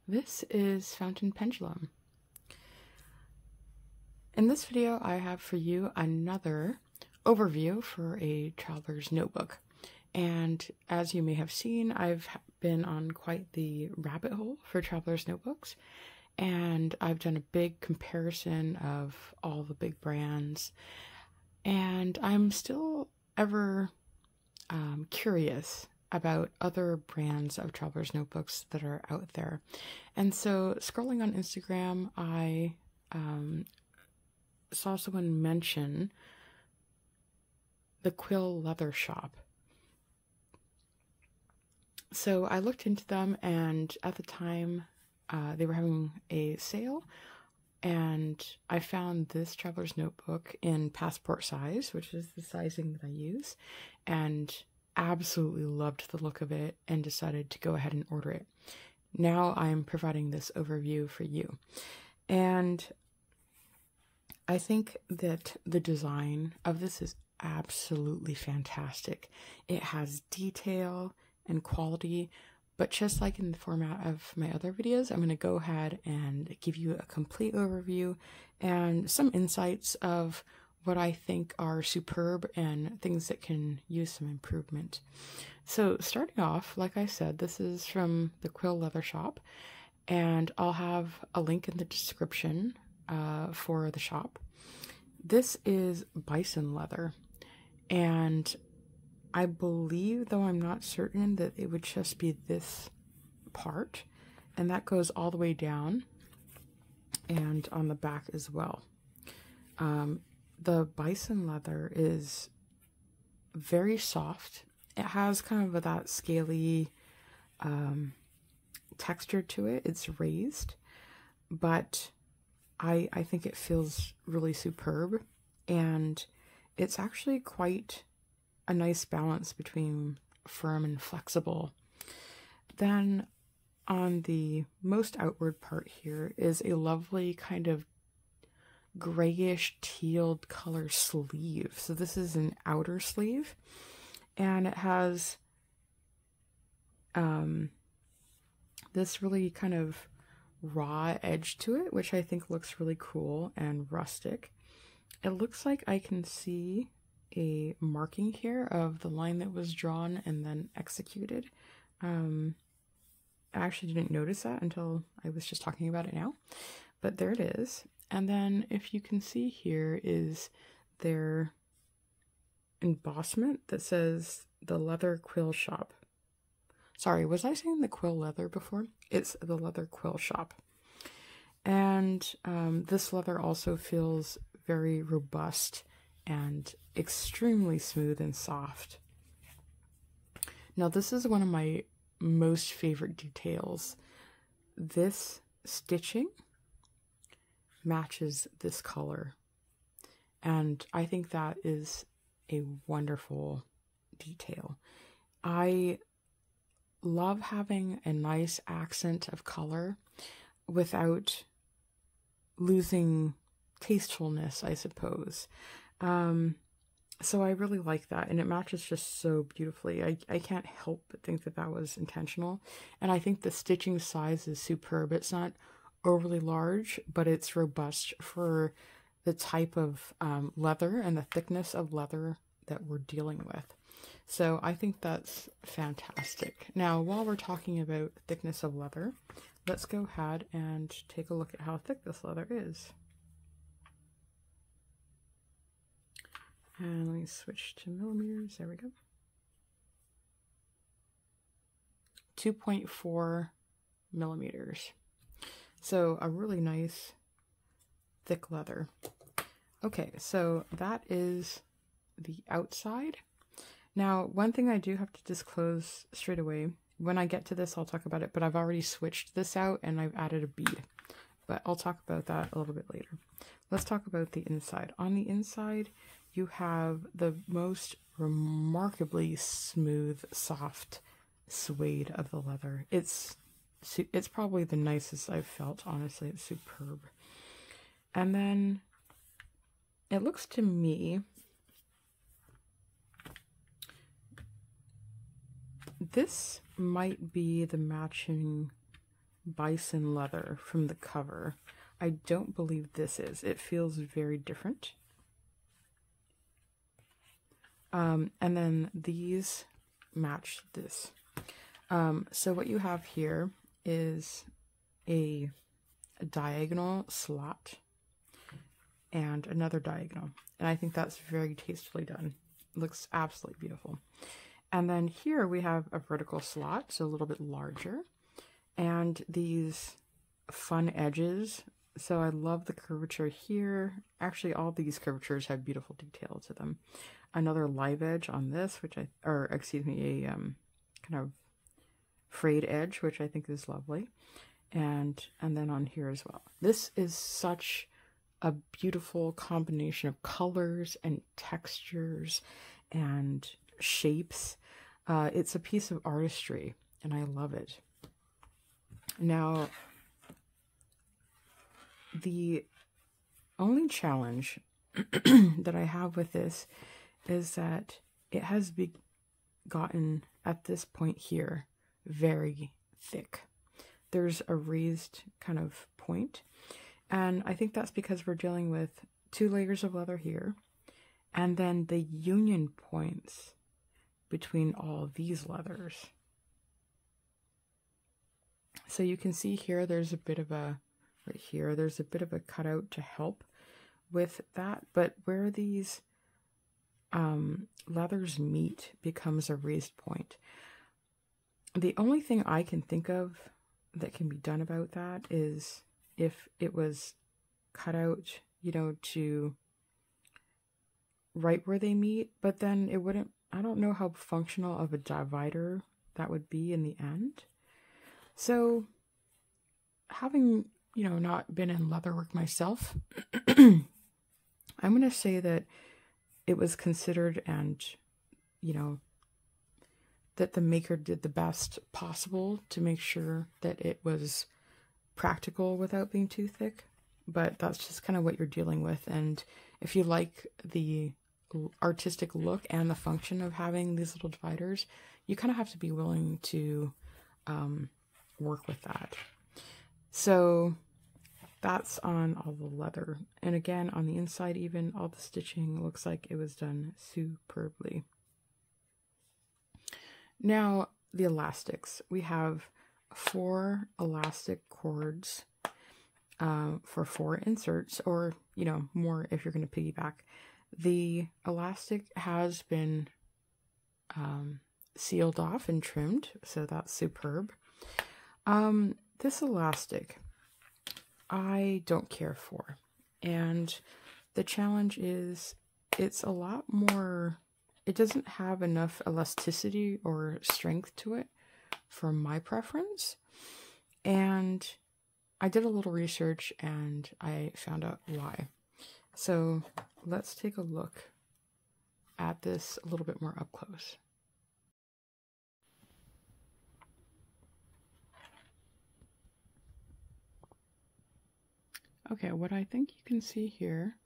This is Fountain Pendulum. In this video, I have for you another overview for a traveler's notebook. And as you may have seen, I've been on quite the rabbit hole for traveler's notebooks. And I've done a big comparison of all the big brands. And I'm still ever curious about other brands of traveler's notebooks that are out there. And so scrolling on Instagram, I saw someone mention the Quill Leather Shop. So I looked into them, and at the time they were having a sale, and I found this traveler's notebook in passport size, which is the sizing that I use, and absolutely loved the look of it and decided to go ahead and order it. Now I'm providing this overview for you. And I think that the design of this is absolutely fantastic. It has detail and quality, but just like in the format of my other videos, I'm going to go ahead and give you a complete overview and some insights of what I think are superb and things that can use some improvement. So starting off, like I said, this is from the Quill Leather Shop, and I'll have a link in the description for the shop. This is Bison leather, and I believe, though I'm not certain, that it would just be this part, and that goes all the way down and on the back as well. The Bison leather is very soft. It has kind of that scaly texture to it. It's raised, but I think it feels really superb, and it's actually quite a nice balance between firm and flexible. Then on the most outward part here is a lovely kind of grayish tealed color sleeve. So this is an outer sleeve, and it has this really kind of raw edge to it, which I think looks really cool and rustic. It looks like I can see a marking here of the line that was drawn and then executed. I actually didn't notice that until I was just talking about it now, but there it is. And then if you can see here is their embossment that says the Leather Quill Shop. Sorry, was I saying the Quill Leather before? It's the Leather Quill Shop. And this leather also feels very robust and extremely smooth and soft. Now this is one of my most favorite details. This stitching matches this color, and I think that is a wonderful detail. I love having a nice accent of color without losing tastefulness, I suppose. So I really like that, and it matches just so beautifully. I can't help but think that that was intentional, and I think the stitching size is superb. It's not overly large, but it's robust for the type of leather and the thickness of leather that we're dealing with. So I think that's fantastic. Now, while we're talking about thickness of leather, let's go ahead and take a look at how thick this leather is. And let me switch to millimeters. There we go. 2.4 millimeters. So a really nice thick leather. Okay, so that is the outside. Now, one thing I do have to disclose straight away, when I get to this, I'll talk about it, but I've already switched this out and I've added a bead, but I'll talk about that a little bit later. Let's talk about the inside. On the inside, you have the most remarkably smooth, soft suede of the leather. It's probably the nicest I've felt, honestly. It's superb. And then it looks to me, this might be the matching Bison leather from the cover. I don't believe this is. It feels very different. And then these match this. So what you have here is a diagonal slot and another diagonal. And I think that's very tastefully done. It looks absolutely beautiful. And then here we have a vertical slot, so a little bit larger. And these fun edges. So I love the curvature here. Actually, all these curvatures have beautiful detail to them. Another live edge on this, which a kind of frayed edge, which I think is lovely. And then on here as well. This is such a beautiful combination of colors and textures and shapes. It's a piece of artistry, and I love it. Now, the only challenge that I have with this is that it has gotten, at this point here, very thick. There's a raised kind of point, and I think that's because we're dealing with 2 layers of leather here, and then the union points between all of these leathers. So you can see here there's a bit of a, right here, there's a bit of a cutout to help with that, but where these leathers meet becomes a raised point. The only thing I can think of that can be done about that is if it was cut out, you know, to right where they meet, but then it wouldn't, I don't know how functional of a divider that would be in the end. So having, you know, not been in leatherwork myself, I'm going to say that it was considered, and, you know, that the maker did the best possible to make sure that it was practical without being too thick. But that's just kind of what you're dealing with. And if you like the artistic look and the function of having these little dividers, you kind of have to be willing to work with that. So that's on all the leather. And again, on the inside, even all the stitching looks like it was done superbly. Now, the elastics. We have 4 elastic cords for 4 inserts, or, you know, more if you're going to piggyback. The elastic has been sealed off and trimmed, so that's superb. This elastic, I don't care for. And the challenge is it's a lot more, it doesn't have enough elasticity or strength to it for my preference. And I did a little research and I found out why. So let's take a look at this a little bit more up close. Okay, what I think you can see here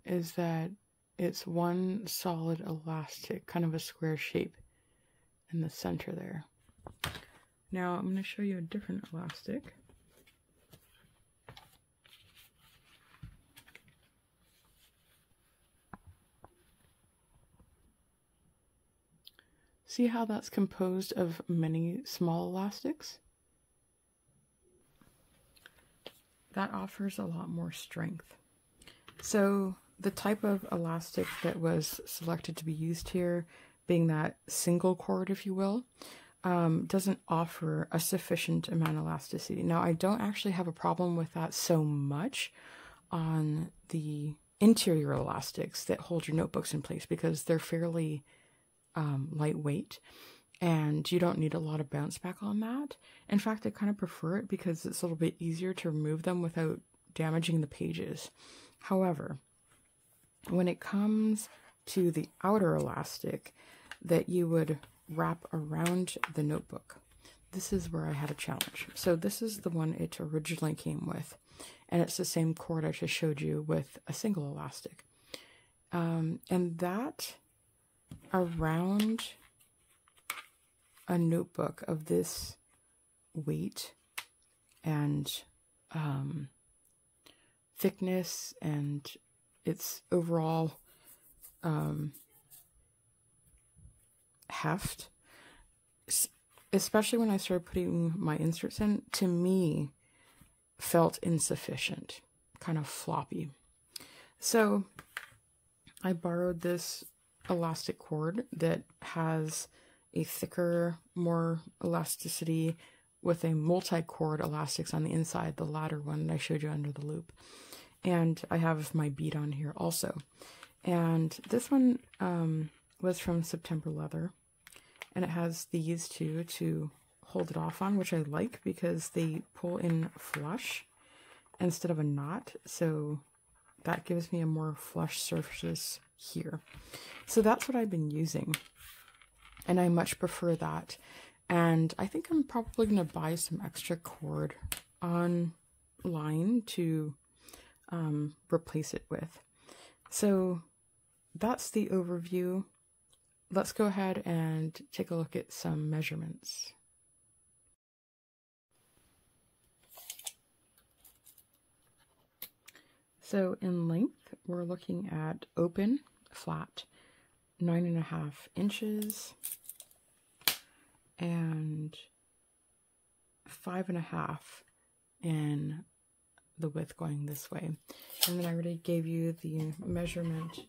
is that it's one solid elastic, kind of a square shape in the center there. Now I'm going to show you a different elastic. See how that's composed of many small elastics? That offers a lot more strength. So the type of elastic that was selected to be used here, being that single cord, if you will, doesn't offer a sufficient amount of elasticity. Now, I don't actually have a problem with that so much on the interior elastics that hold your notebooks in place, because they're fairly lightweight and you don't need a lot of bounce back on that. In fact, I kind of prefer it because it's a little bit easier to remove them without damaging the pages. However, when it comes to the outer elastic that you would wrap around the notebook, this is where I had a challenge. So this is the one it originally came with, and it's the same cord I just showed you with a single elastic. And that around a notebook of this weight and thickness and its overall heft, especially when I started putting my inserts in, to me felt insufficient, kind of floppy. So I borrowed this elastic cord that has a thicker, more elasticity with a multi-cord elastics on the inside, the latter one that I showed you under the loop. And I have my bead on here also. And this one was from September Leather, and it has these two to hold it off on, which I like because they pull in flush instead of a knot, so that gives me a more flush surface here. So that's what I've been using, and I much prefer that. And I think I'm probably going to buy some extra cord online to replace it with. So that's the overview. Let's go ahead and take a look at some measurements. So in length, we're looking at open, flat, 9.5 inches, and 5.5 in the width going this way. And then I already gave you the measurement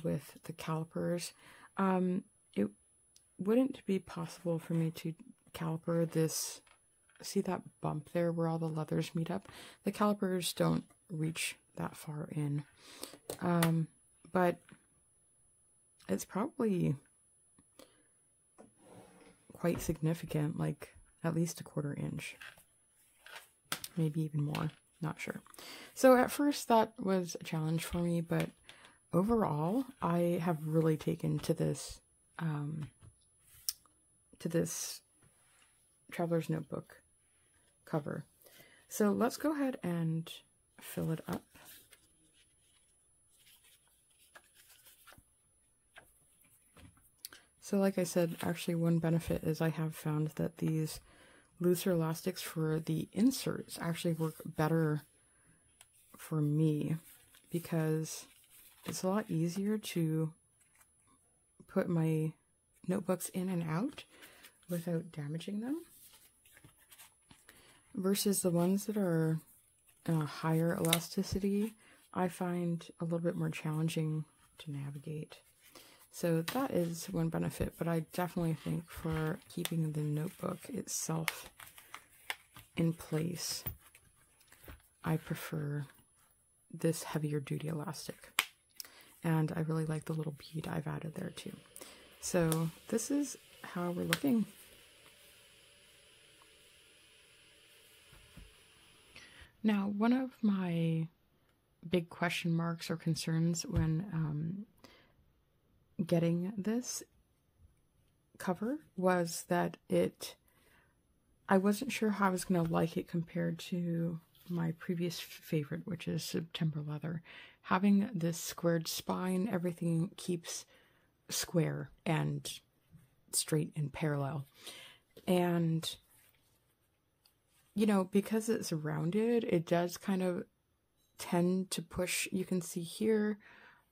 with the calipers. It wouldn't be possible for me to caliper this. See that bump there where all the leathers meet up? The calipers don't reach that far in. But it's probably quite significant, like at least 1/4 inch, maybe even more, not sure. So at first that was a challenge for me, but overall I have really taken to this Traveler's Notebook cover. So let's go ahead and fill it up. So like I said, actually one benefit is I have found that these looser elastics for the inserts actually work better for me because it's a lot easier to put my notebooks in and out without damaging them versus the ones that are higher elasticity. I find a little bit more challenging to navigate. So that is one benefit, but I definitely think for keeping the notebook itself in place, I prefer this heavier duty elastic. And I really like the little bead I've added there too. So this is how we're looking. Now, one of my big question marks or concerns when getting this cover was that I wasn't sure how I was going to like it compared to my previous favorite, which is September Leather. Having this squared spine, everything keeps square and straight and parallel. And, you know, because it's rounded, it does kind of tend to push. You can see here,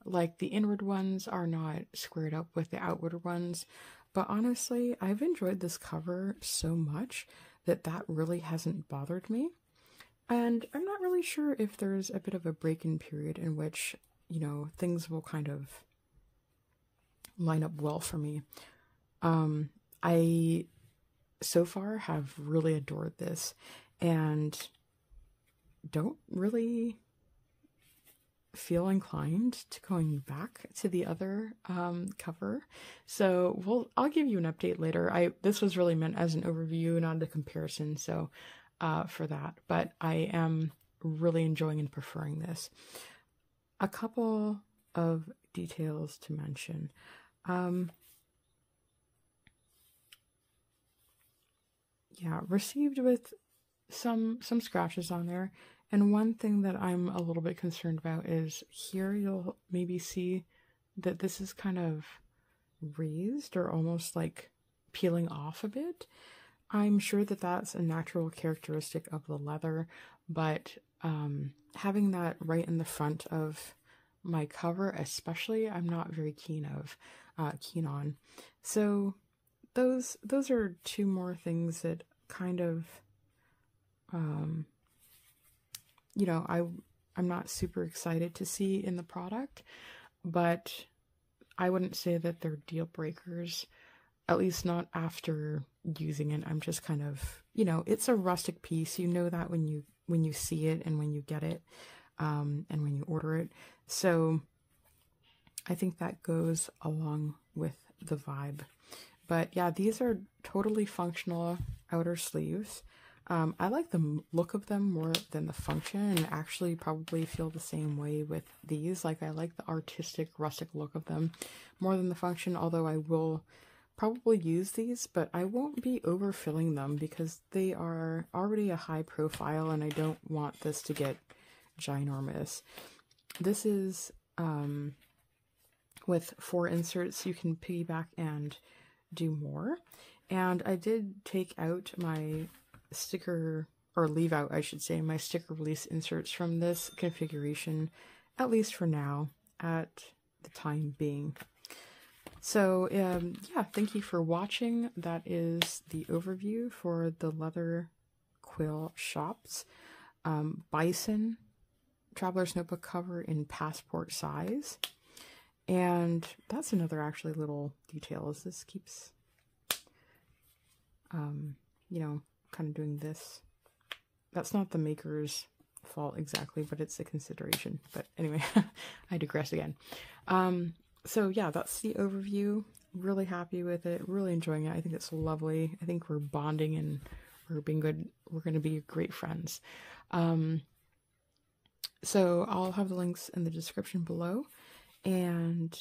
like the inward ones are not squared up with the outward ones. But honestly, I've enjoyed this cover so much that really hasn't bothered me. And I'm not really sure if there's a bit of a break-in period in which, you know, things will kind of line up well for me. I so far have really adored this and don't really feel inclined to going back to the other cover. So I'll give you an update later. This was really meant as an overview, not a comparison, so for that. But I am really enjoying and preferring this. A couple of details to mention. Yeah, received with some scratches on there. And one thing that I'm a little bit concerned about is here you'll maybe see that this is kind of raised or almost like peeling off a bit. I'm sure that that's a natural characteristic of the leather, but having that right in the front of my cover especially, I'm not very keen on. So those are two more things that kind of you know, I'm not super excited to see in the product, but I wouldn't say that they're deal breakers, at least not after using it. I'm just kind of, you know, it's a rustic piece. You know that when you see it and when you get it, and when you order it. So I think that goes along with the vibe. But yeah, these are totally functional outer sleeves. I like the look of them more than the function, and actually probably feel the same way with these. Like, I like the artistic, rustic look of them more than the function, although I will probably use these, but I won't be overfilling them because they are already a high profile and I don't want this to get ginormous. This is with 4 inserts. You can piggyback and do more. And I did take out my sticker, or leave out, I should say, my sticker release inserts from this configuration, at least for now, at the time being. So yeah, thank you for watching. That is the overview for the leather Quill Shoppes Bison Traveler's Notebook cover in passport size. And that's another actually little detail, is this keeps you know, kind of doing this. That's not the maker's fault exactly, but it's a consideration. But anyway, I digress again. So yeah, that's the overview. Really happy with it. Really enjoying it. I think it's lovely. I think we're bonding and we're being good. We're going to be great friends. So I'll have the links in the description below. And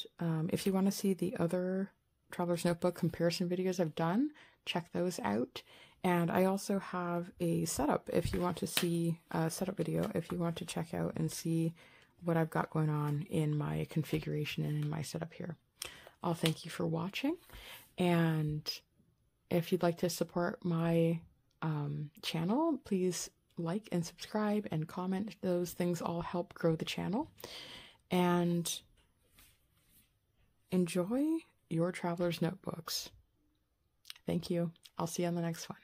if you want to see the other Traveler's Notebook comparison videos I've done, check those out. And I also have a setup if you want to see a setup video, if you want to check out and see what I've got going on in my configuration and in my setup here. I'll thank you for watching. And if you'd like to support my channel, please like and subscribe and comment. Those things all help grow the channel. And enjoy your Traveler's Notebooks. Thank you. I'll see you on the next one.